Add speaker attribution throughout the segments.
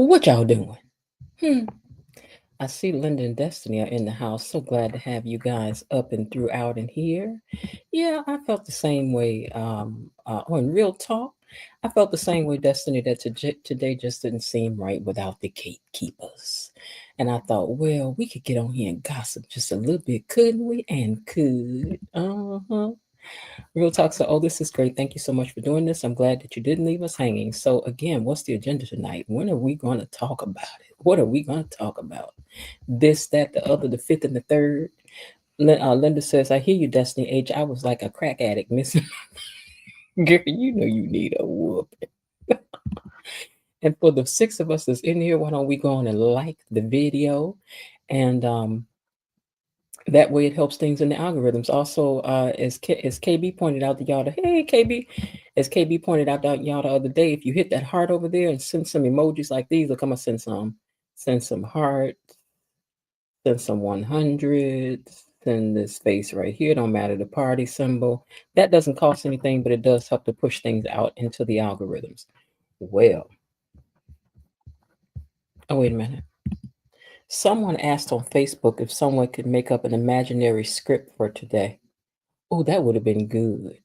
Speaker 1: What y'all doing? Hmm. I see Linda and Destiny are in the house. So glad to have you guys up and throughout in here. Yeah, I felt the same way. On Real Talk, I felt the same way, Destiny, that today just didn't seem right without the gatekeepers. And I thought, well, we could get on here and gossip just a little bit, couldn't we? And could. Uh-huh. Real Talk said, oh, this is great. Thank you so much for doing this. I'm glad that you didn't leave us hanging. So, again, what's the agenda tonight? When are we going to talk about it? What are we going to talk about? This, that, the other, the fifth, and the third. Linda says, I hear you, Destiny H. I was like a crack addict missing. Girl, you know you need a whoop. And for the six of us that's in here, why don't we go on and like the video? And that way it helps things in the algorithms. Also, as KB pointed out to y'all, hey KB, as KB pointed out to y'all the other day, if you hit that heart over there and send some emojis like these, look, I'm gonna send some heart, send some 100s, send this face right here. Don't matter the party symbol. That doesn't cost anything, but it does help to push things out into the algorithms. Well, oh wait a minute. Someone asked on Facebook if someone could make up an imaginary script for today. Oh, that would have been good.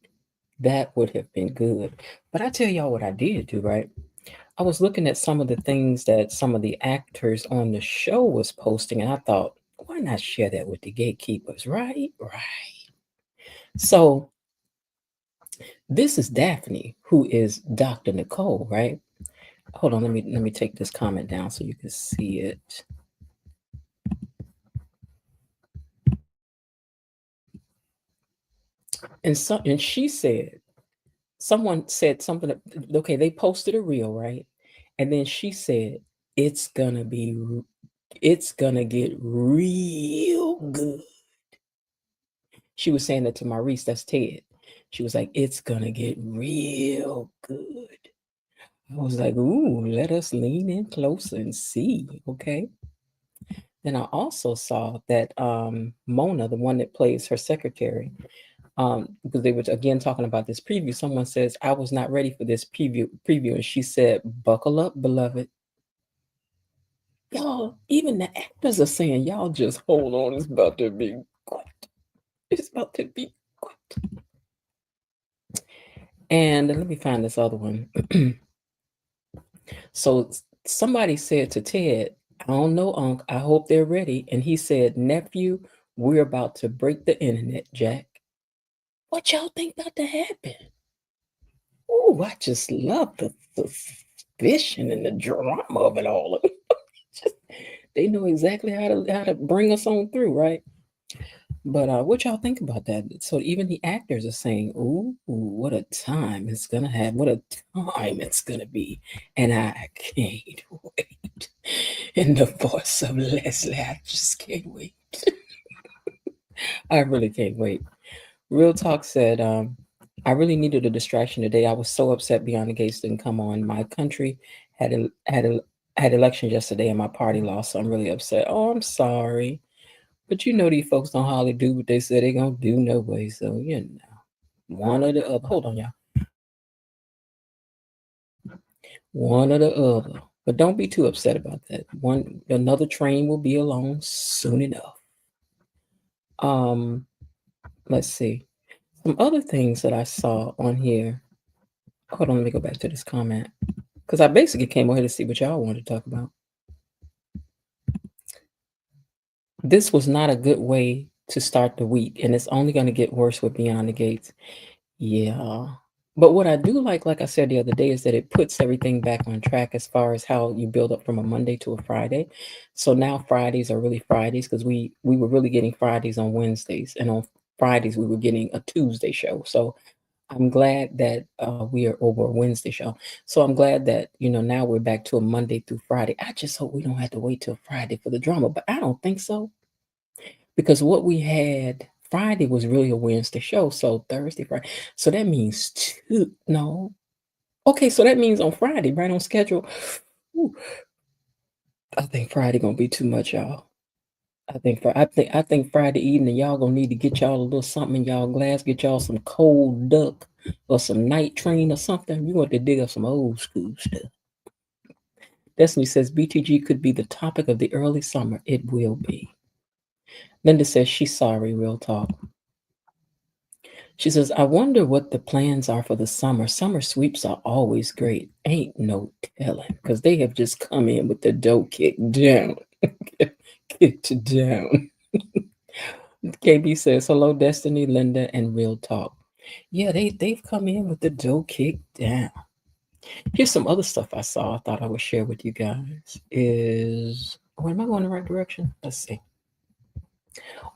Speaker 1: That would have been good. But I tell y'all what I did do, right? I was looking at some of the things that some of the actors on the show was posting, and I thought, why not share that with the gatekeepers, right? Right. So this is Daphne, who is Dr. Nicole, right? Hold on, let me take this comment down so you can see it. And she said, someone said something. Okay, they posted a reel, right? And then she said, "It's gonna be, it's gonna get real good." She was saying that to Maurice. That's Ted. She was like, "It's gonna get real good." I was like, "Ooh, let us lean in closer and see." Okay. Then I also saw that Mona, the one that plays her secretary, because they were again talking about this preview. Someone says, I was not ready for this preview. And she said, buckle up, beloved. Y'all, even the actors are saying, y'all just hold on. It's about to be good. It's about to be good. And let me find this other one. So somebody said to Ted, I don't know, Unc. I hope they're ready. And he said, nephew, we're about to break the internet, Jack. What y'all think about to happen? Oh, I just love the suspicion and the drama of it all. Just, they know exactly how to bring us on through, right? But what y'all think about that? So even the actors are saying, "Ooh, what a time it's gonna have! What a time it's gonna be!" And I can't wait. In the voice of Leslie, I just can't wait. I really can't wait. Real Talk said, I really needed a distraction today. I was so upset Beyond the Gates didn't come on. My country had elections yesterday and my party lost, so I'm really upset. Oh, I'm sorry. But you know these folks don't hardly do what they say they're gonna do no way. So, one or the other. Hold on, y'all. One or the other. But don't be too upset about that. Another train will be along soon enough. Um, let's see. Some other things that I saw on here. Hold on, let me go back to this comment. Because I basically came over here to see what y'all wanted to talk about. This was not a good way to start the week, and it's only going to get worse with Beyond the Gates. Yeah. But what I do like I said the other day, is that it puts everything back on track as far as how you build up from a Monday to a Friday. So now Fridays are really Fridays because we were really getting Fridays on Wednesdays, and on Fridays we were getting a Tuesday show. So I'm glad that we are over a Wednesday show. So I'm glad that, now we're back to a Monday through Friday. I just hope we don't have to wait till Friday for the drama, but I don't think so. Because what we had Friday was really a Wednesday show. So Thursday, Friday. So that means two. No. Okay, so that means on Friday, right on schedule. Ooh, I think Friday gonna be too much, y'all. I think Friday evening y'all gonna need to get y'all a little something in y'all glass. Get y'all some cold duck or some night train or something. You want to dig up some old school stuff. Destiny says BTG could be the topic of the early summer. It will be. Linda says she's sorry, real talk. She says, I wonder what the plans are for the summer. Summer sweeps are always great. Ain't no telling, because they have just come in with the dough kicked down. Kicked down. KB says, hello, Destiny, Linda, and Real Talk. Yeah, they've come in with the dough kicked down. Here's some other stuff I saw I thought I would share with you guys. Am I going the right direction? Let's see.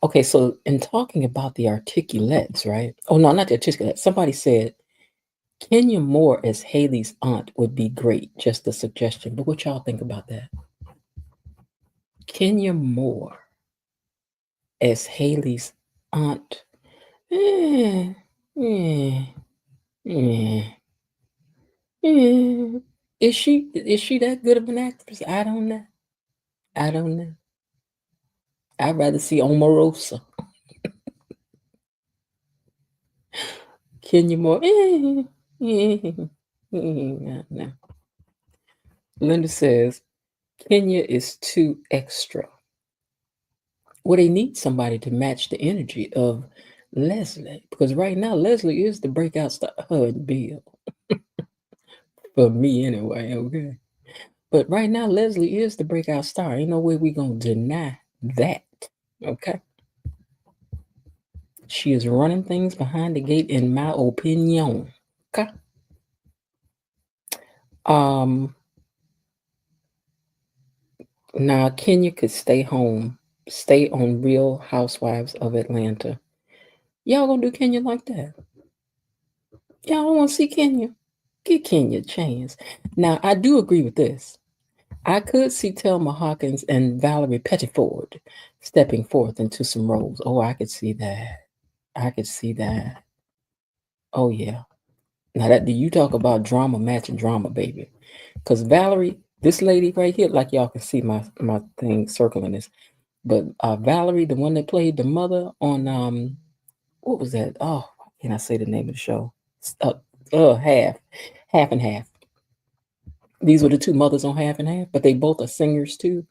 Speaker 1: Okay, so in talking about the articulates, right? Oh, no, not the articulates. Somebody said Kenya Moore as Haley's aunt would be great. Just a suggestion. But what y'all think about that? Kenya Moore as Haley's aunt. Eh, eh, eh, eh. Is she that good of an actress? I don't know. I don't know. I'd rather see Omarosa. Kenya Moore. No. Linda says Kenya is too extra. Well, they need somebody to match the energy of Leslie, because right now Leslie is the breakout star. Her and Bill, for me anyway. Okay, but right now Leslie is the breakout star. Ain't no way we gonna deny that. Okay, she is running things behind the gate, in my opinion. Okay. Now Kenya could stay home, stay on Real Housewives of Atlanta. Y'all gonna do Kenya like that? Y'all don't want to see Kenya? Give Kenya a chance. Now, I do agree with this. I could see Thelma Hawkins and Valerie Pettiford stepping forth into some roles. Oh, I could see that. I could see that. Oh, yeah. Now, that do you talk about drama matching drama, baby? Because Valerie, this lady right here, like y'all can see my thing circling this, but Valerie, the one that played the mother on what was that? Oh, can I say the name of the show? Half and Half. These were the two mothers on Half and Half, but they both are singers too.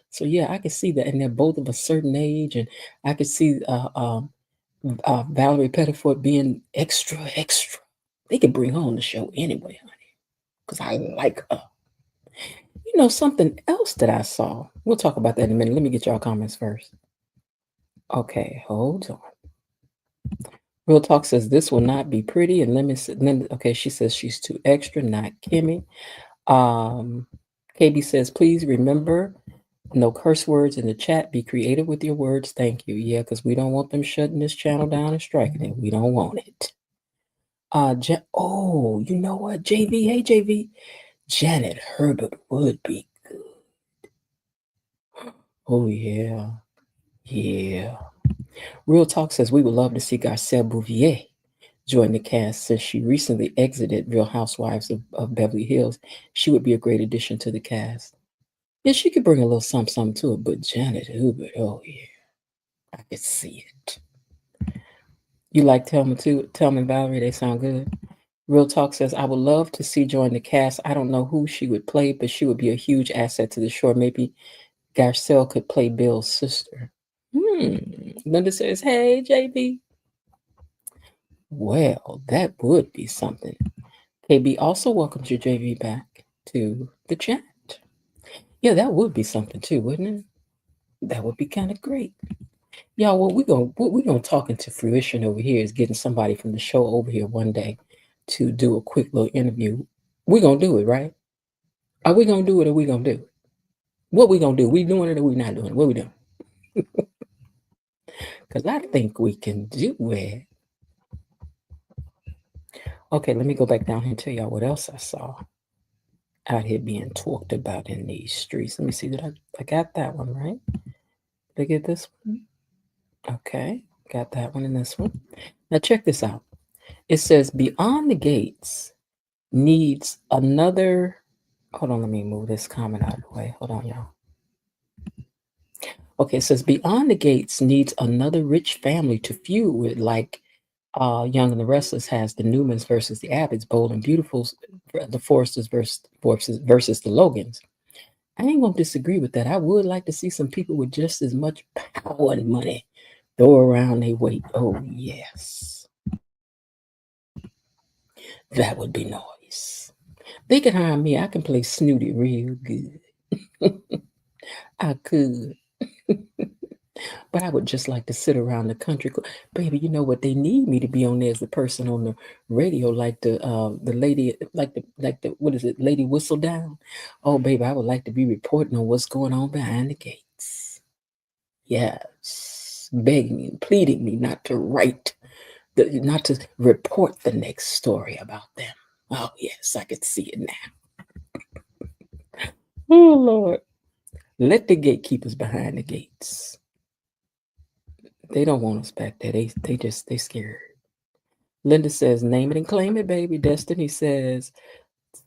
Speaker 1: So yeah, I could see that, and they're both of a certain age, and I could see Valerie Pettiford being extra, extra. They could bring her on the show anyway, honey, because I like her. You know something else that I saw. We'll talk about that in a minute. Let me get y'all comments first. Okay, hold on. Real Talk says this will not be pretty, and okay, she says she's too extra, not Kimmy. KB says, please remember no curse words in the chat. Be creative with your words. Thank you. Yeah, because we don't want them shutting this channel down and striking it. We don't want it. Oh, you know what, JV? Hey, JV. Janet Herbert would be good. Oh, yeah. Yeah. Real Talk says we would love to see Garcelle Bouvier join the cast since she recently exited Real Housewives of Beverly Hills. She would be a great addition to the cast. Yeah, she could bring a little something to it, but Janet Hubert, oh yeah, I could see it. You like Thelma too? Thelma and Valerie, they sound good. Real Talk says, I would love to see join the cast. I don't know who she would play, but she would be a huge asset to the show. Maybe Garcelle could play Bill's sister. Linda says, hey, JB. Well, that would be something. KB also welcomes your JV back to the chat. Yeah, that would be something too, wouldn't it? That would be kind of great. Y'all, what we gonna talk into fruition over here is getting somebody from the show over here one day to do a quick little interview. We gonna do it, right? Are we gonna do it or we gonna do it? What we gonna do? We doing it or we not doing it? What we doing? Because I think we can do it. Okay, let me go back down here and tell y'all what else I saw out here being talked about in these streets. Let me see that I got that one right. Did I get this one? Okay, got that one and this one. Now check this out. It says Beyond the Gates needs another. Hold on, let me move this comment out of the way. Hold on, y'all. Okay, it says Beyond the Gates needs another rich family to feud with, like Young and the Restless has the Newmans versus the Abbotts, Bold and Beautiful, the Forresters versus the Logans. I ain't gonna disagree with that. I would like to see some people with just as much power and money throw around their weight. Oh yes, that would be nice. They can hire me. I can play Snooty real good. I could. But I would just like to sit around the country. Baby, you know what? They need me to be on there as the person on the radio, like the lady, like the what is it, Lady Whistledown? Oh, baby, I would like to be reporting on what's going on behind the gates. Yes, begging and pleading me not to not to report the next story about them. Oh yes, I could see it now. Oh Lord, let the gatekeepers behind the gates. They don't want us back there. They scared. Linda says, name it and claim it, baby. Destiny says,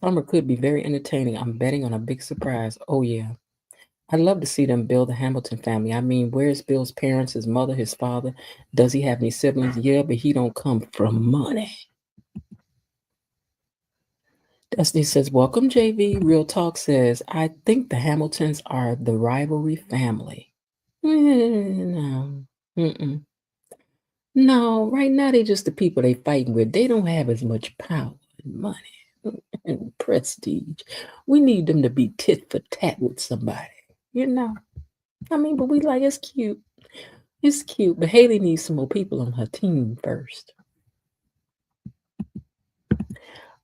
Speaker 1: summer could be very entertaining. I'm betting on a big surprise. Oh, yeah. I'd love to see them build the Hamilton family. I mean, where's Bill's parents, his mother, his father? Does he have any siblings? Yeah, but he don't come from money. Destiny says, welcome, JV. Real Talk says, I think the Hamiltons are the rivalry family. No. Mm-mm. No, right now they just the people they fighting with. They don't have as much power and money and prestige. We need them to be tit for tat with somebody, you know. I mean, but we like it's cute. It's cute, but Haley needs some more people on her team first.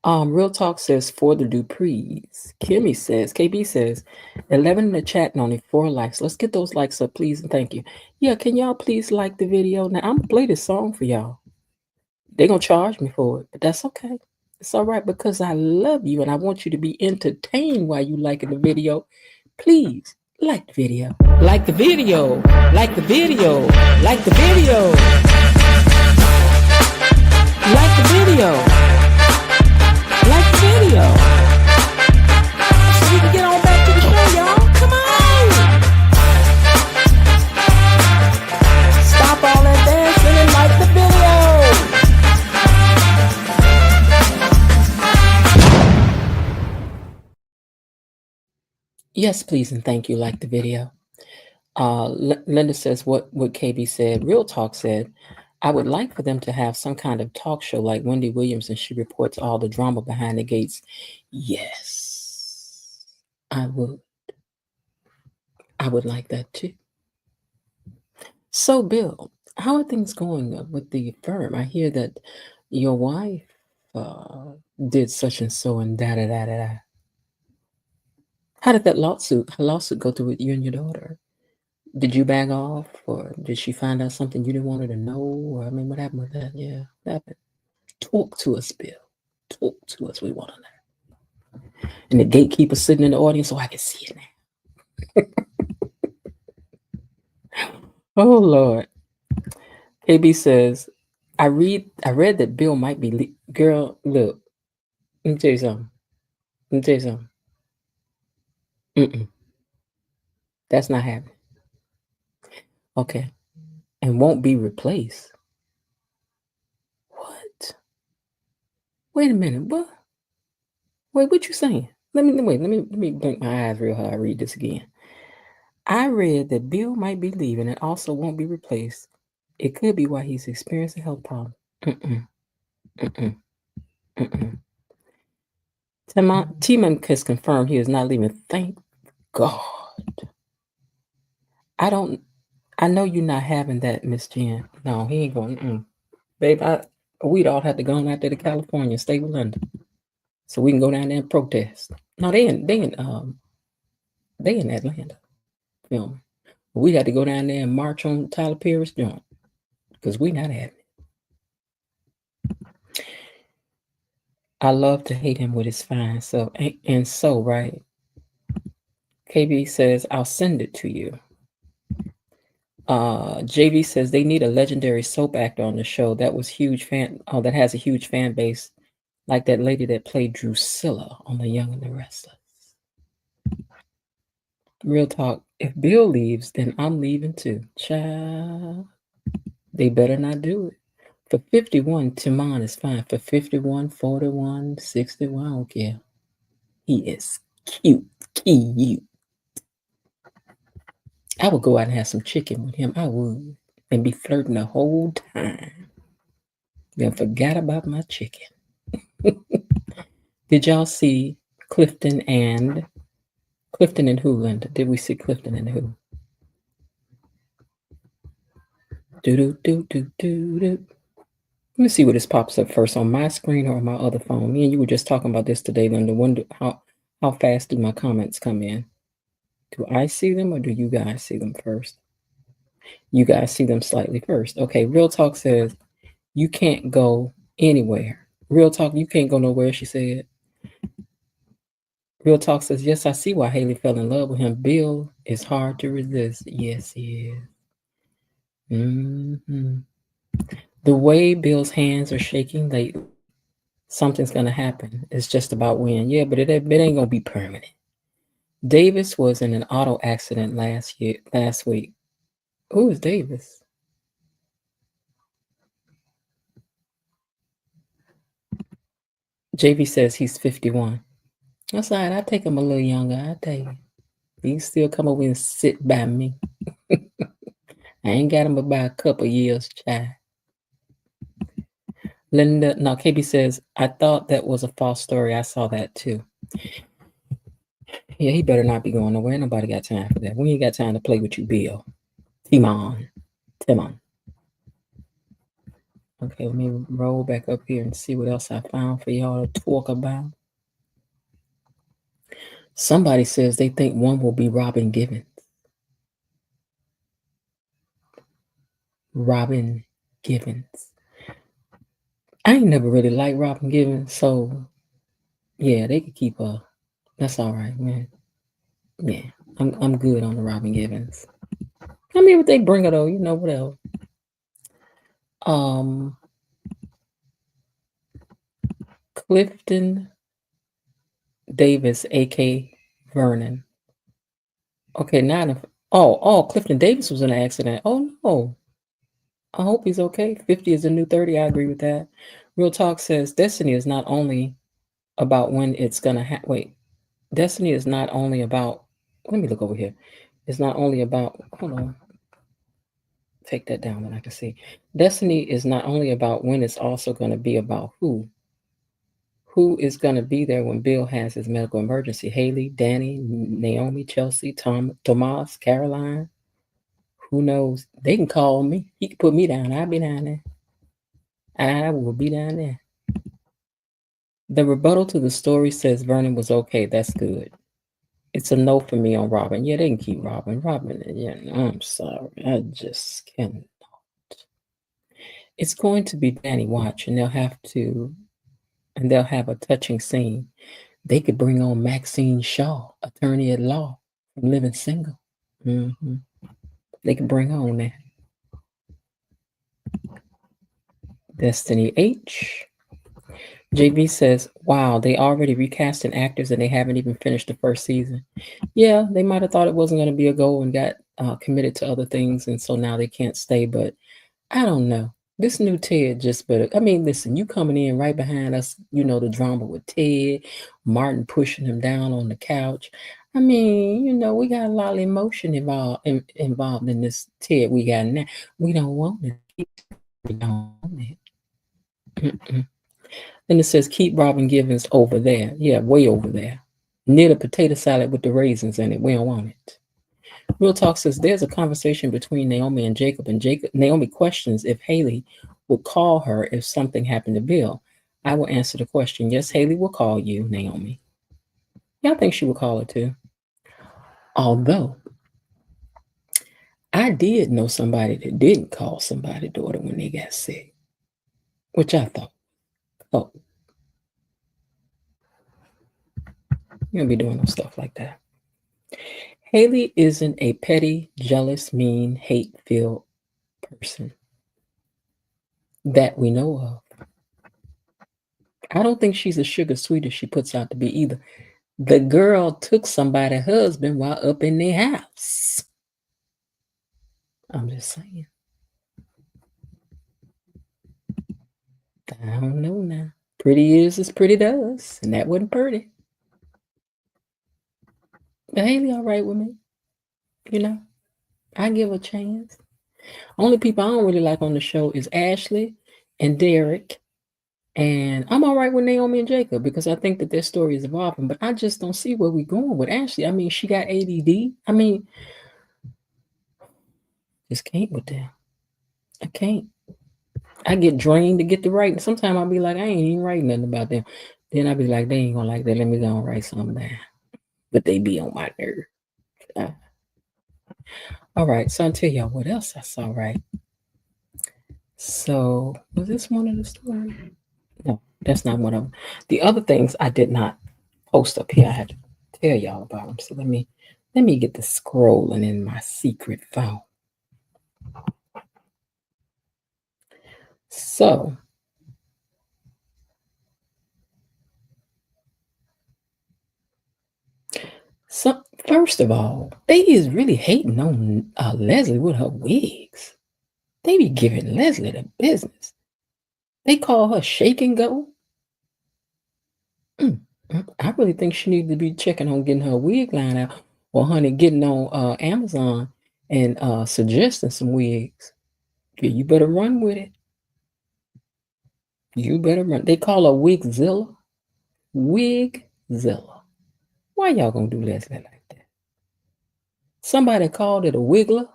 Speaker 1: Real Talk says for the Duprees. Kimmy says, KB says, 11 in the chat and only 4 likes. Let's get those likes up, please, and thank you. Yeah, can y'all please like the video? Now I'm gonna play this song for y'all. They're gonna charge me for it, but that's okay. It's all right because I love you and I want you to be entertained while you liking the video. Please like the video. Like the video. Like the video. Like the video. Like the video. Like the video. So we can get on back to the show, y'all. Come on. Stop all that dancing and like the video. Yes, please and thank you. Like the video. Linda says what KB said. Real Talk said, I would like for them to have some kind of talk show like Wendy Williams and she reports all the drama behind the gates. Yes, I would. I would like that too. So, Bill, how are things going with the firm? I hear that your wife did such and so and da da da da da. How did that lawsuit go through with you and your daughter? Did you back off, or did she find out something you didn't want her to know? Or I mean, what happened with that? Yeah, what happened? Talk to us, Bill. Talk to us. We want to know. And the gatekeeper sitting in the audience, so I can see it now. Oh Lord. KB says, I read that Bill might be girl. Look, let me tell you something. Let me tell you something. Mm-mm. That's not happening. Okay, and won't be replaced. What? Wait a minute. What? Wait, what you saying? Let me blink my eyes real hard. Read this again. I read that Bill might be leaving and also won't be replaced. It could be why he's experiencing health problems. Mm-mm. Mm-mm. Mm-mm. Timon has confirmed he is not leaving. Thank God. I know you're not having that, Miss Jen. No, he ain't going. Babe, we'd all have to go out there to California, stay with Linda, so we can go down there and protest. No, they in Atlanta filming. We had to go down there and march on Tyler Perry's joint because we not having it. I love to hate him with his fine self. And so, right, KB says, I'll send it to you. JV says they need a legendary soap actor on the show. That has a huge fan base, like that lady that played Drusilla on The Young and the Restless. Real talk. If Bill leaves, then I'm leaving too. Child, they better not do it. For 51, Timon is fine. For 51, 41, 61, I don't care. He is cute. Cute. I would go out and have some chicken with him. I would. And be flirting the whole time. Then forgot about my chicken. Did y'all see Clifton and who, Linda? Did we see Clifton and who? Do do do do do do. Let me see what this pops up first on my screen or on my other phone. Me and you were just talking about this today, Linda. Wonder how fast do my comments come in? Do I see them or do you guys see them first? You guys see them slightly first. Okay, Real Talk says you can't go anywhere. Real Talk, you can't go nowhere, she said. Real Talk says, yes, I see why Haley fell in love with him. Bill is hard to resist. Yes, he is. Mm-hmm. The way Bill's hands are shaking lately, something's going to happen. It's just about when. Yeah, but it ain't going to be permanent. Davis was in an auto accident last week. Who is Davis? JV says he's 51. That's all right. I take him a little younger. I tell you. He can still come over and sit by me. I ain't got him about a couple years, child. Linda, no, KB says, I thought that was a false story. I saw that too. Yeah, he better not be going nowhere. Nobody got time for that. We ain't got time to play with you, Bill. Timon. Okay, let me roll back up here and see what else I found for y'all to talk about. Somebody says they think one will be Robin Givens. Robin Givens. I ain't never really liked Robin Givens, so yeah, they could keep her. That's all right, man. Yeah, I'm good on the Robin Givens. I mean, if they bring her though, you know, whatever. Clifton Davis, A.K. Vernon. Okay, Clifton Davis was in an accident. Oh no. I hope he's okay. 50 is the new 30. I agree with that. Real Talk says destiny is not only about when it's gonna wait. Destiny is not only about. Let me look over here. It's not only about. Hold on. Take that down that I can see. Destiny is not only about when, it's also going to be about who. Who is going to be there when Bill has his medical emergency? Haley, Danny, Naomi, Chelsea, Tomas, Caroline. Who knows? They can call me. He can put me down. I'll be down there. I will be down there. The rebuttal to the story says Vernon was okay. That's good. It's a no for me on Robin. Yeah, they can keep Robin. Yeah, I'm sorry. I just cannot. It's going to be Danny Watch, and they'll have a touching scene. They could bring on Maxine Shaw, attorney at law from Living Single. Mm-hmm. They could bring on that. Destiny H. JB says, wow, they already recasting actors and they haven't even finished the first season. Yeah, they might have thought it wasn't going to be a goal and got committed to other things, and so now they can't stay. But I don't know. This new Ted just better. I mean, listen, you coming in right behind us, you know, the drama with Ted, Martin pushing him down on the couch. I mean, you know, we got a lot of emotion involved in this Ted we got now. We don't want it. We don't want it. Mm-mm. And it says, keep Robin Givens over there. Yeah, way over there. Near the potato salad with the raisins in it. We don't want it. Real Talk says there's a conversation between Naomi and Jacob, Naomi questions if Haley would call her if something happened to Bill. I will answer the question. Yes, Haley will call you, Naomi. Yeah, I think she will call her too. Although I did know somebody that didn't call somebody's daughter when they got sick, which I thought, oh, you don't be doing no stuff like that. Haley isn't a petty, jealous, mean, hate-filled person that we know of. I don't think she's a sugar sweet as she puts out to be either. The girl took somebody's husband while up in their house. I'm just saying. I don't know now. Pretty is as pretty does, and that wasn't pretty. But Haley all right with me, you know? I give a chance. Only people I don't really like on the show is Ashley and Derek. And I'm all right with Naomi and Jacob because I think that their story is evolving, but I just don't see where we're going with Ashley. I mean, she got ADD. I mean, just can't with them. I can't. I get drained to get to writing. Sometimes I'll be like, I ain't even writing nothing about them. Then I'll be like, they ain't gonna like that. Let me go and write something down. But they be on my nerve. Uh, all right, so I'll tell y'all what else I saw, right? So was this one of the stories? No, that's not one of them. The other things I did not post up here. I had to tell y'all about them. So let me get the scrolling in my secret phone. So first of all, they is really hating on Leslie with her wigs. They be giving Leslie the business. They call her Shake and Go. I really think she needs to be checking on getting her wig line out, or honey, getting on Amazon and suggesting some wigs. Yeah, you better run with it. You better run. They call her Wigzilla. Wigzilla. Why y'all gonna do Leslie like that? Somebody called it a wiggler.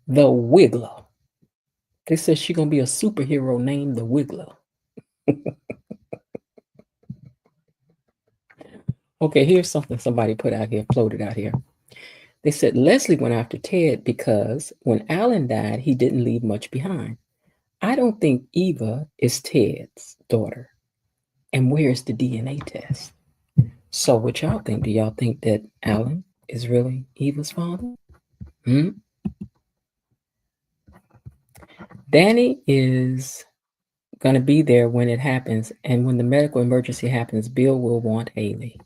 Speaker 1: The Wiggler. They said she gonna be a superhero named the Wiggler. Okay, here's something somebody put out here, floated out here. They said Leslie went after Ted because when Alan died, he didn't leave much behind. I don't think Eva is Ted's daughter. And where's the DNA test? So, what y'all think? Do y'all think that Alan is really Eva's father? Hmm? Danny is going to be there when it happens. And when the medical emergency happens, Bill will want Haley.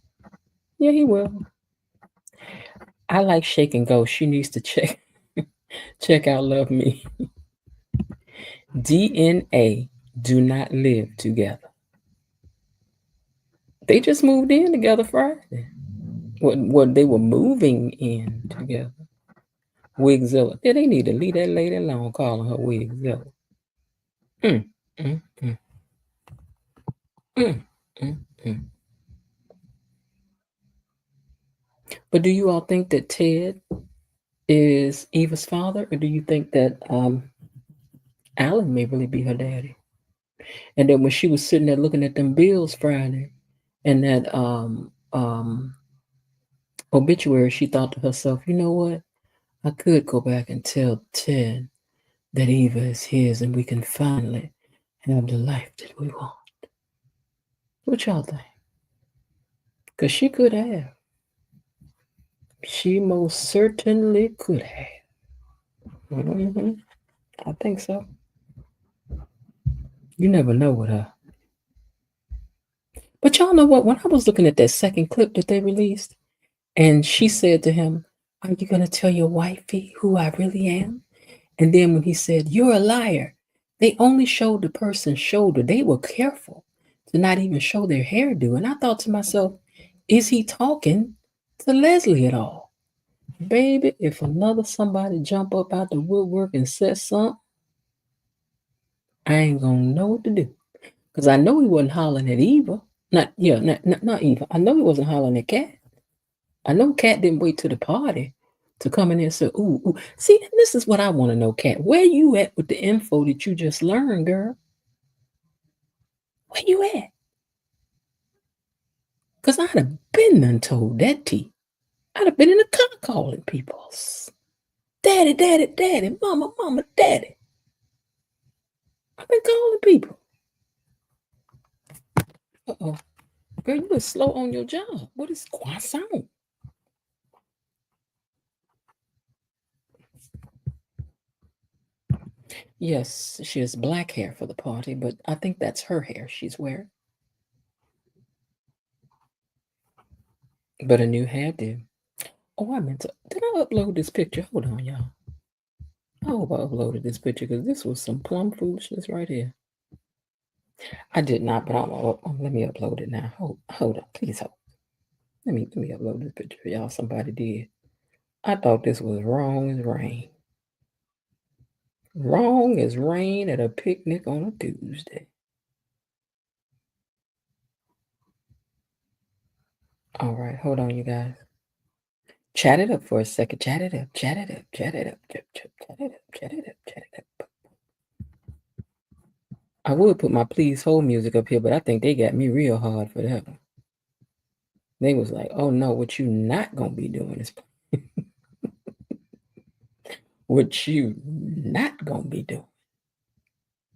Speaker 1: Yeah, he will. I like Shake and Go. She needs to check out Love Me. DNA do not live together. They just moved in together Friday. What they were moving in together. Wigzilla. Yeah, they need to leave that lady alone calling her Wigzilla. Mm, mm, mm, mm, mm, mm. But do you all think that Ted is Eva's father, or do you think that Alan may really be her daddy? And then when she was sitting there looking at them bills Friday, and that obituary, she thought to herself, you know what? I could go back and tell Ted that Eva is his, and we can finally have the life that we want. What y'all think? Because she could have. She most certainly could have. I think so. You never know with her. But y'all know what? When I was looking at that second clip that they released, and she said to him, are you going to tell your wifey who I really am? And then when he said, you're a liar, they only showed the person's shoulder. They were careful to not even show their hairdo. And I thought to myself, is he talking to Leslie at all? Baby, if another somebody jump up out the woodwork and says something, I ain't gonna know what to do. Because I know he wasn't hollering at Eva. Not Eva. I know he wasn't hollering at Cat. I know Cat didn't wait to the party to come in there and say, ooh, ooh. See, this is what I want to know, Cat. Where you at with the info that you just learned, girl? Where you at? Because I'd have been done told that tea. I'd have been in the car calling people. Daddy, daddy, daddy, mama, mama, daddy. I've been calling people. Uh-oh. Girl, you were slow on your job. What is croissant? Yes, she has black hair for the party, but I think that's her hair she's wearing. But a new hairdo. Oh, I meant to. Did I upload this picture? Hold on, y'all. I hope I uploaded this picture because this was some plum foolishness right here. I did not, but let me upload it now. Hold on, please hold. Let me upload this picture for y'all. Somebody did. I thought this was wrong as rain. Wrong as rain at a picnic on a Tuesday. All right, hold on, you guys. Chat it up for a second. Chat it up. Chat it up. Chat it up. Chat it up. Chat it up. Chat it up. I would put my please hold music up here, but I think they got me real hard for that one. They was like, "Oh no, what you not gonna be doing is what you not gonna be doing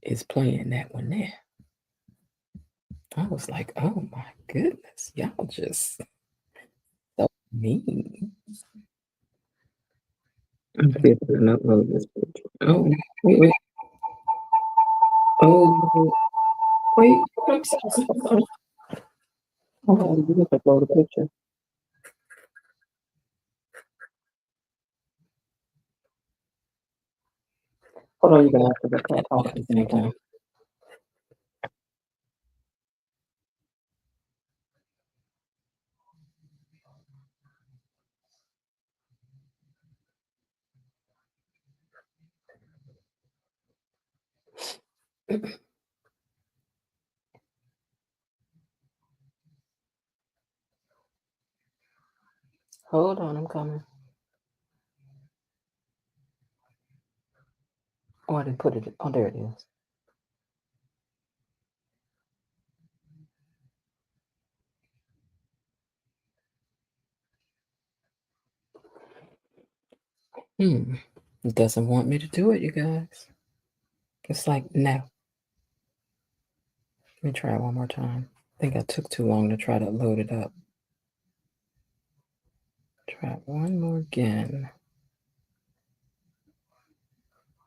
Speaker 1: is playing that one there." I was like, "Oh my goodness, y'all just so mean." I'm see if I can upload this picture. Oh, wait, wait. Oh, wait. I'm sorry. Hold on, you have to upload a picture. Hold on, you guys, because I can't talk at the same time. Hold on, I'm coming. Oh, I didn't put it. Oh, there it is. It doesn't want me to do it, you guys. It's like, no. Let me try it one more time. I think I took too long to try to load it up. Try it one more again.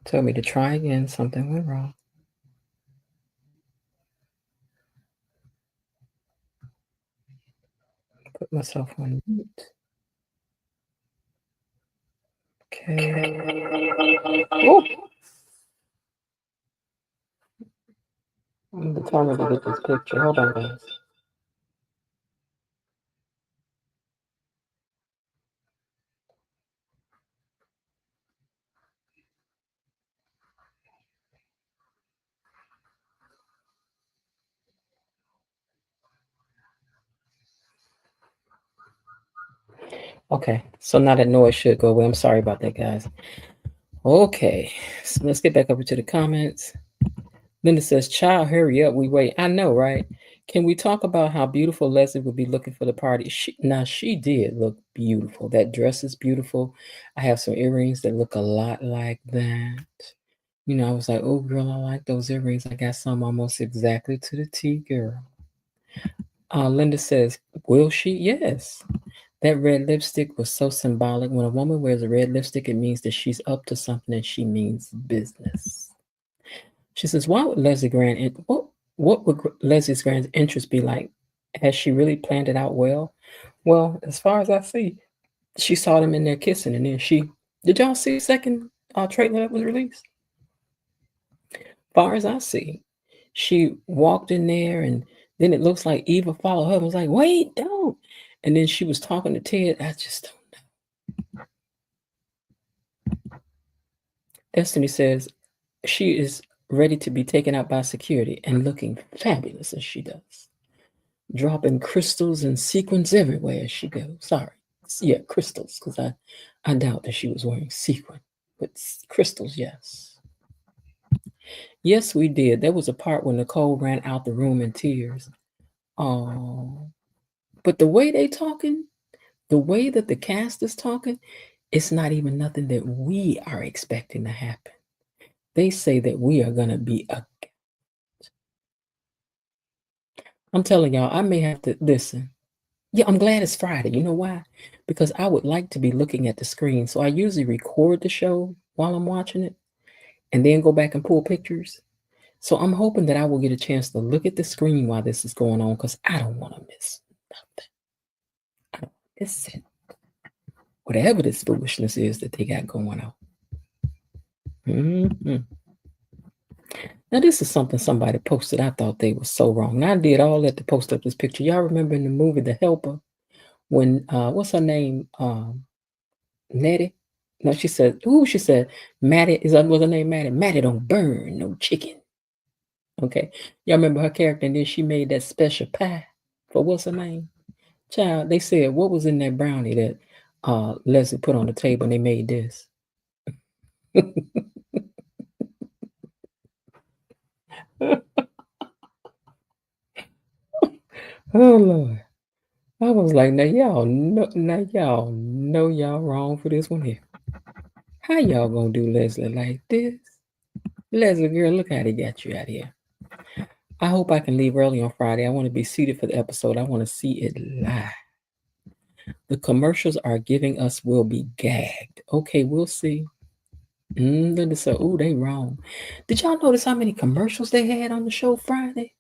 Speaker 1: Told me to try again. Something went wrong. Put myself on mute. Okay. Oh, I'm determined to get this picture. Hold on, guys. Okay, so now that noise should go away. I'm sorry about that, guys. Okay, so let's get back over to the comments. Linda says, "Child, hurry up. We wait." I know, right? Can we talk about how beautiful Leslie would be looking for the party? She did look beautiful. That dress is beautiful. I have some earrings that look a lot like that. You know, I was like, "Oh, girl, I like those earrings." I got some almost exactly to the T, girl. Linda says, "Will she?" Yes. That red lipstick was so symbolic. When a woman wears a red lipstick, it means that she's up to something and she means business. She says, "Why would Leslie Grant? What would Leslie's Grant's interest be like? Has she really planned it out well?" Well, as far as I see, she saw them in there kissing, and then she did. Y'all see the second trailer that was released? Far as I see, she walked in there, and then it looks like Eva followed her and was like, "Wait, don't!" And then she was talking to Ted. I just don't know. Destiny says she is ready to be taken out by security and looking fabulous as she does. Dropping crystals and sequins everywhere as she goes. Sorry. Yeah, crystals, because I doubt that she was wearing sequin. But crystals, yes. Yes, we did. There was a part when Nicole ran out the room in tears. Oh. But the way they talking, the way that the cast is talking, it's not even nothing that we are expecting to happen. They say that we are gonna be a I'm telling y'all, I may have to listen. Yeah, I'm glad it's Friday. You know why? Because I would like to be looking at the screen. So I usually record the show while I'm watching it and then go back and pull pictures. So I'm hoping that I will get a chance to look at the screen while this is going on because I don't want to miss nothing. I don't miss it. Whatever this foolishness is that they got going on. Mhm. Now, this is something somebody posted. I thought they were so wrong. Now, I did all that to post up this picture. Y'all remember in the movie The Helper when, what's her name? Nettie. No, she said, ooh, she said, Maddie, was her name Maddie? Maddie don't burn no chicken. Okay. Y'all remember her character, and then she made that special pie for what's her name? Child, they said, what was in that brownie that Leslie put on the table and they made this? Oh Lord. I was like, now y'all know y'all wrong for this one here. How y'all gonna do Leslie like this? Leslie, girl, look how they got you out here. I hope I can leave early on Friday. I want to be seated for the episode. I want to see it live. The commercials are giving us will be gagged. Okay, we'll see. Ooh, they wrong. Did y'all notice how many commercials they had on the show Friday?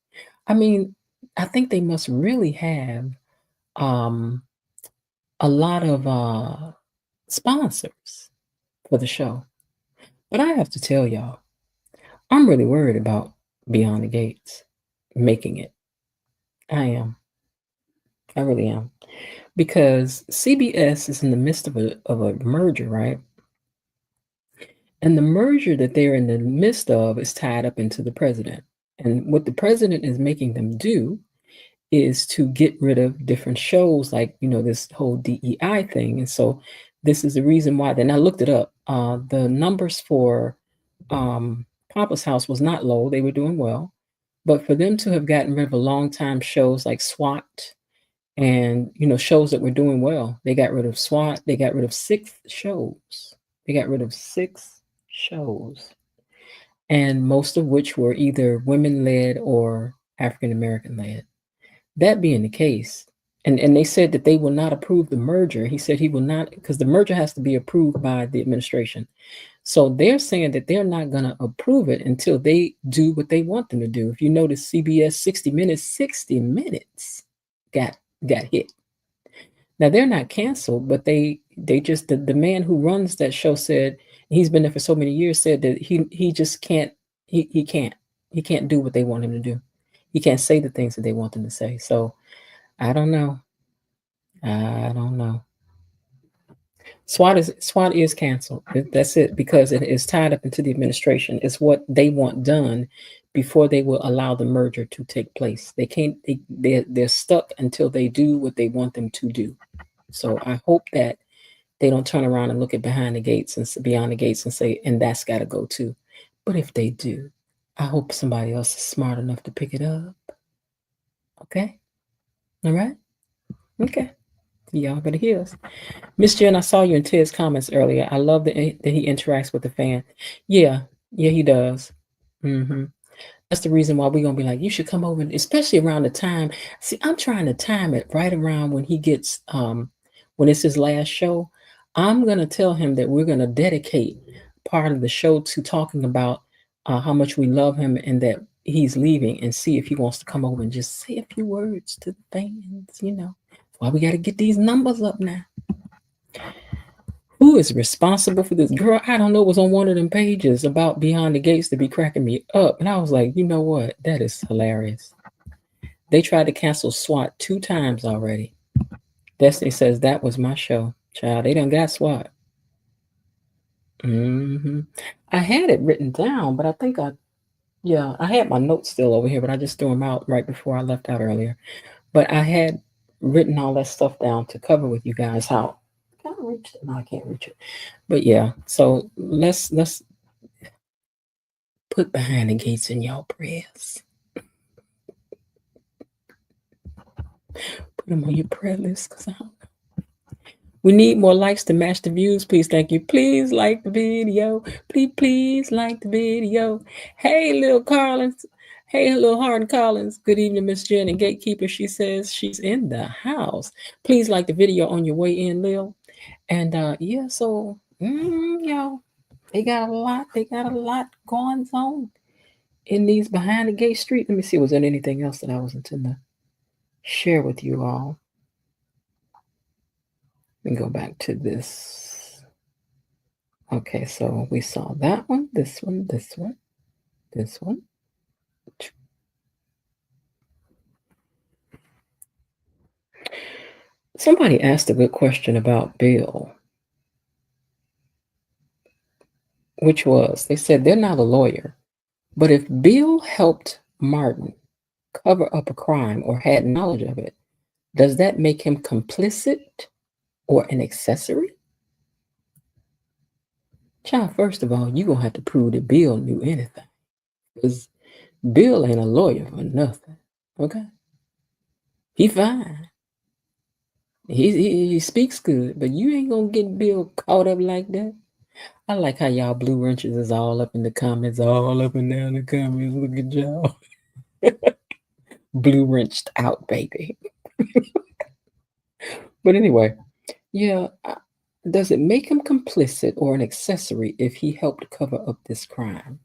Speaker 1: I mean, I think they must really have um a lot of sponsors for the show. But I have to tell y'all, I'm really worried about Beyond the Gates making it. I am. I really am. Because CBS is in the midst of a merger, right? And the merger that they're in the midst of is tied up into the president. And what the president is making them do is to get rid of different shows, like, this whole DEI thing. And so this is the reason why. Then I looked it up. The numbers for Papa's House was not low. They were doing well. But for them to have gotten rid of a long time shows like SWAT and, shows that were doing well, they got rid of SWAT. They got rid of 6 shows. They got rid of 6 shows, and most of which were either women led or African American led. That being the case, and they said that they will not approve the merger. He said he will not, because the merger has to be approved by the administration. So they're saying that they're not going to approve it until they do what they want them to do. If you notice, CBS 60 Minutes got hit. Now they're not canceled, but they just the man who runs that show said, he's been there for so many years, said that he just can't he can't do what they want him to do. He can't say the things that they want him to say. So I don't know. I don't know. SWAT is canceled. That's it, because it is tied up into the administration. It's what they want done before they will allow the merger to take place. They can't. They're stuck until they do what they want them to do. So I hope that they don't turn around and look at behind the gates and beyond the gates and say, and that's got to go too. But if they do, I hope somebody else is smart enough to pick it up. Okay. All right. Okay. Y'all better hear us. Miss Jen, I saw you in Ted's comments earlier. I love that he interacts with the fan. Yeah, he does. hmm That's the reason why we're gonna be like, you should come over, especially around the time. See, I'm trying to time it right around when he gets when it's his last show. I'm gonna tell him that we're gonna dedicate part of the show to talking about how much we love him and that he's leaving, and see if he wants to come over and just say a few words to the fans. Why we got to get these numbers up now. Who is responsible for this? Girl, I don't know. It was on one of them pages about Beyond the Gates to be cracking me up. And I was like, you know what? That is hilarious. They tried to cancel SWAT 2 times already. Destiny says that was my show. Child, they done got SWAT. I had it written down, but I think I had my notes still over here, but I just threw them out right before I left out earlier. But I had written all that stuff down to cover with you guys how. Can I reach it? No, I can't reach it. But yeah, so let's put behind the gates in y'all prayers. Put them on your prayer list, because I don't know. We need more likes to match the views. Please, thank you. Please like the video. Please like the video. Hey, Lil Collins. Hey, Lil Harden Collins. Good evening, Miss Jen and Gatekeeper. She says she's in the house. Please like the video on your way in, Lil. And so y'all, they got a lot. They got a lot going on in these behind the gate street. Let me see. Was there anything else that I was intending to share with you all? Let me go back to this. Okay, so we saw that one, this one, this one, this one. Somebody asked a good question about Bill. which was they said they're not a lawyer, but if Bill helped Martin cover up a crime or had knowledge of it, does that make him complicit or an accessory? Child, first of all, you're going to have to prove that Bill knew anything. Because Bill ain't a lawyer for nothing. Okay? He fine. He speaks good, but you ain't going to get Bill caught up like that. I like how y'all blue wrenches is all up in the comments, all up and down the comments. Look at y'all. Blue wrenched out, baby. But anyway, yeah. Does it make him complicit or an accessory if he helped cover up this crime?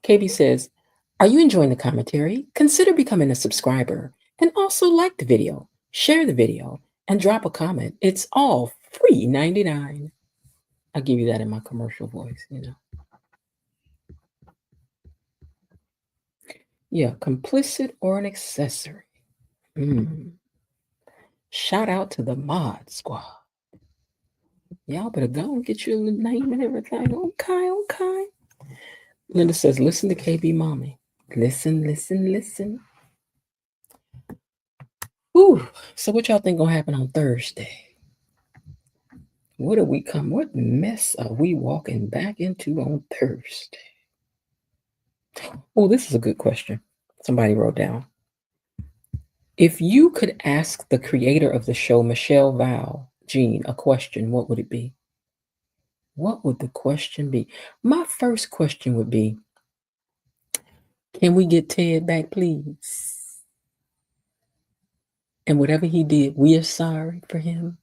Speaker 1: KB says, are you enjoying the commentary? Consider becoming a subscriber and also like the video, share the video, and drop a comment. It's all free 99. I'll give you that in my commercial voice, you know. Yeah, complicit or an accessory. Shout out to the mod squad. Y'all better go and get your name and everything. Okay. Linda says, listen to KB Mommy. Listen. Ooh, so what y'all think gonna happen on Thursday? What mess are we walking back into on Thursday? Oh, this is a good question. Somebody wrote down. If you could ask the creator of the show, Michelle Val Jean, a question, what would it be? What would the question be? My first question would be, can we get Ted back, please? And whatever he did, we are sorry for him.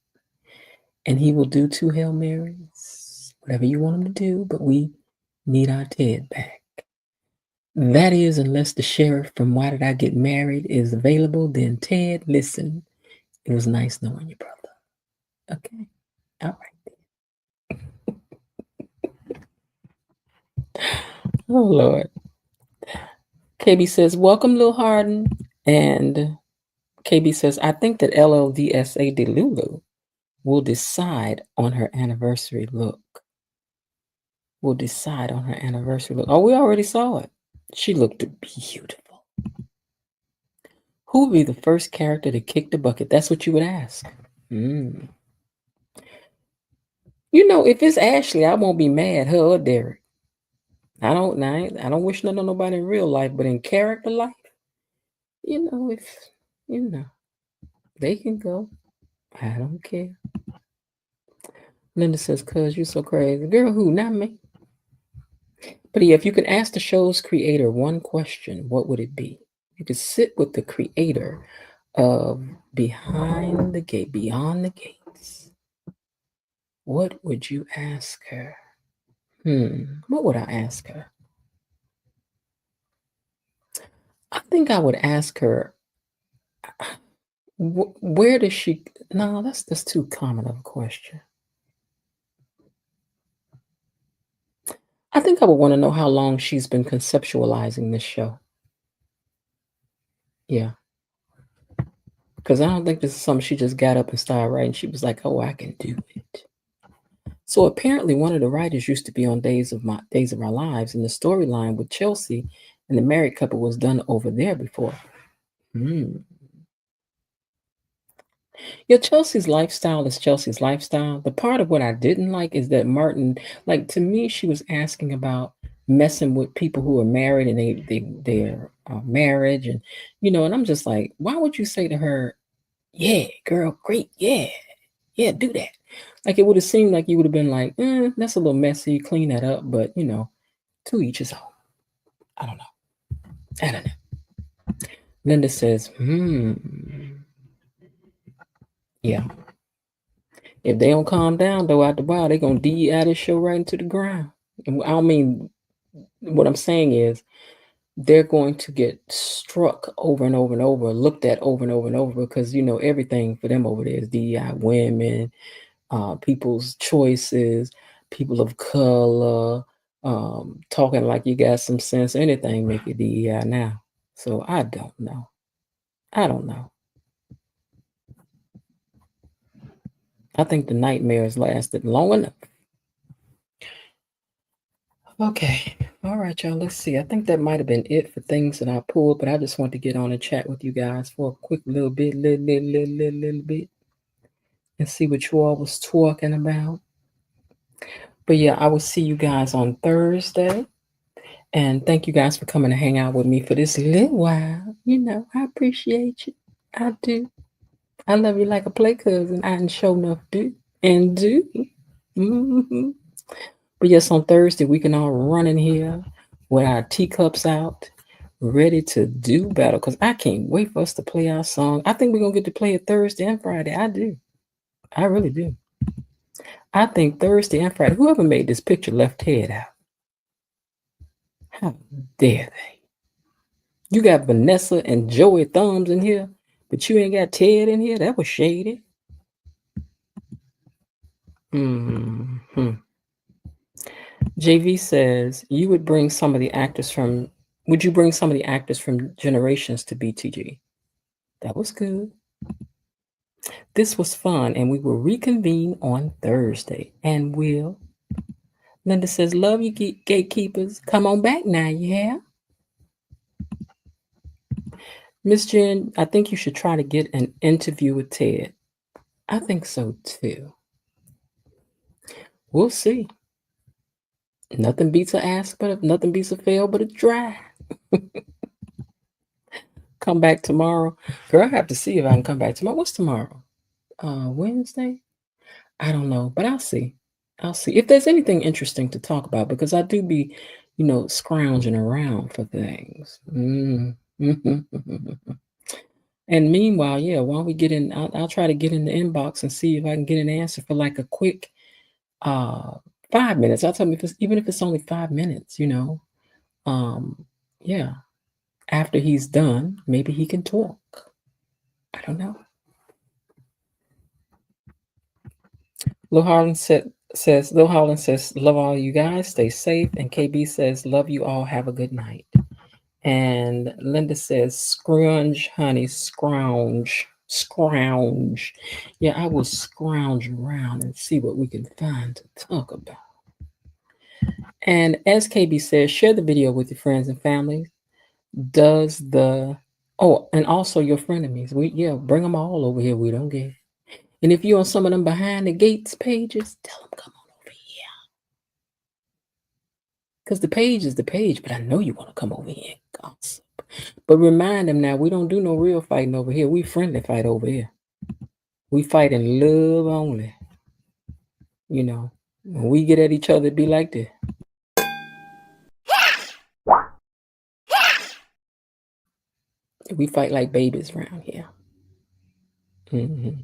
Speaker 1: And he will do 2 Hail Marys, whatever you want him to do, but we need our Ted back. That is, unless the sheriff from Why Did I Get Married is available, then Ted, listen, it was nice knowing you, brother. Okay? All right. Oh, Lord. KB says, welcome, Lil Harden. And KB says, I think that LLDSA Delulu will decide on her anniversary look. Oh, we already saw it. She looked beautiful. Who would be the first character to kick the bucket? That's what you would ask. You know, if it's Ashley, I won't be mad, her or Derek. I don't wish nothing on nobody in real life, but in character life, if they can go. I don't care. Linda says, cuz you're so crazy. Girl, who? Not me. But yeah, if you could ask the show's creator one question, what would it be? You could sit with the creator of Beyond the Gates. What would you ask her? What would I ask her? I think I would ask her, where does she... No, that's too common of a question. I think I would want to know how long she's been conceptualizing this show. Yeah. Because I don't think this is something she just got up and started writing. She was like, oh, I can do it. So apparently one of the writers used to be on Days of Our Lives, and the storyline with Chelsea and the married couple was done over there before. Yeah, Chelsea's lifestyle is Chelsea's lifestyle. The part of what I didn't like is that Martin, like, to me, she was asking about messing with people who are married and their marriage, and and I'm just like, why would you say to her, yeah, girl, great, yeah, do that? Like, it would have seemed like you would have been like, that's a little messy, clean that up, but to each his own. I don't know. Linda says, yeah. If they don't calm down, though, after a while, they're going to DEI this show right into the ground. And I don't mean, what I'm saying is, they're going to get struck over and over and over, looked at over and over and over, because, everything for them over there is DEI, women, people's choices, people of color, talking like you got some sense, anything make it DEI now. So I don't know. I think the nightmares lasted long enough. Okay. All right, y'all. Let's see. I think that might have been it for things that I pulled, but I just want to get on and chat with you guys for a quick little bit, little bit, and see what you all was talking about. But yeah, I will see you guys on Thursday. And thank you guys for coming to hang out with me for this little while. You know, I appreciate you. I do. I love you like a play cousin. I can show enough do and do. Mm-hmm. But yes, on Thursday, we can all run in here with our teacups out, ready to do battle. Because I can't wait for us to play our song. I think we're going to get to play it Thursday and Friday. I do. I really do. I think Thursday and Friday, whoever made this picture left head out. How dare they? You got Vanessa and Joey Thumbs in here, but you ain't got Ted in here? That was shady. Mm-hmm. JV says, you would bring some of the actors from, would you bring some of the actors from Generations to BTG? That was good. This was fun, and we will reconvene on Thursday. And will. Linda says, love you, gatekeepers. Come on back now, yeah? Miss Jen, I think you should try to get an interview with Ted. I think so, too. We'll see. Nothing beats a ask, but nothing beats a fail, but a try. Come back tomorrow. Girl, I have to see if I can come back tomorrow. What's tomorrow? Wednesday? I don't know, but I'll see. I'll see if there's anything interesting to talk about, because I do be, scrounging around for things. And meanwhile, yeah, while we get in, I'll try to get in the inbox and see if I can get an answer for like a quick 5 minutes. I'll tell me even if it's only 5 minutes, yeah. After he's done, maybe he can talk. I don't know. Lil Harlan says, love all you guys, stay safe. And KB says, love you all, have a good night. And Linda says, scrounge, honey, scrounge. Yeah, I will scrounge around and see what we can find to talk about. And as KB says, share the video with your friends and family. And also your frenemies. Bring them all over here. We don't get. And if you're on some of them behind the gates pages, tell them come on over here. Because the page is the page, but I know you want to come over here and gossip. But remind them now, we don't do no real fighting over here. We friendly fight over here. We fight in love only. When we get at each other, it be like this. We fight like babies around here. Mm-hmm.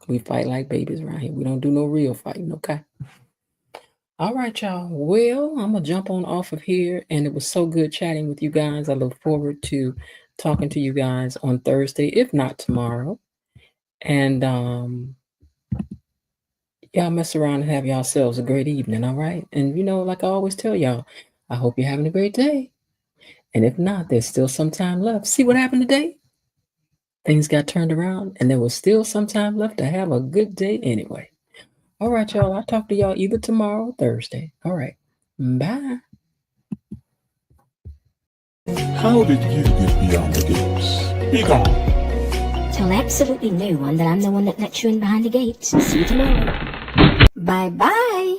Speaker 1: We fight like babies around here. We don't do no real fighting, okay? All right, y'all. Well, I'm going to jump on off of here, and it was so good chatting with you guys. I look forward to talking to you guys on Thursday, if not tomorrow. And y'all mess around and have yourselves a great evening, all right? And, like I always tell y'all, I hope you're having a great day. And if not, there's still some time left. See what happened today? Things got turned around, and there was still some time left to have a good day anyway. All right, y'all. I'll talk to y'all either tomorrow or Thursday. All right. Bye.
Speaker 2: How did you get beyond the gates? Be gone.
Speaker 3: Tell absolutely no one that I'm the one that let you in behind the gates. See you tomorrow. Bye-bye.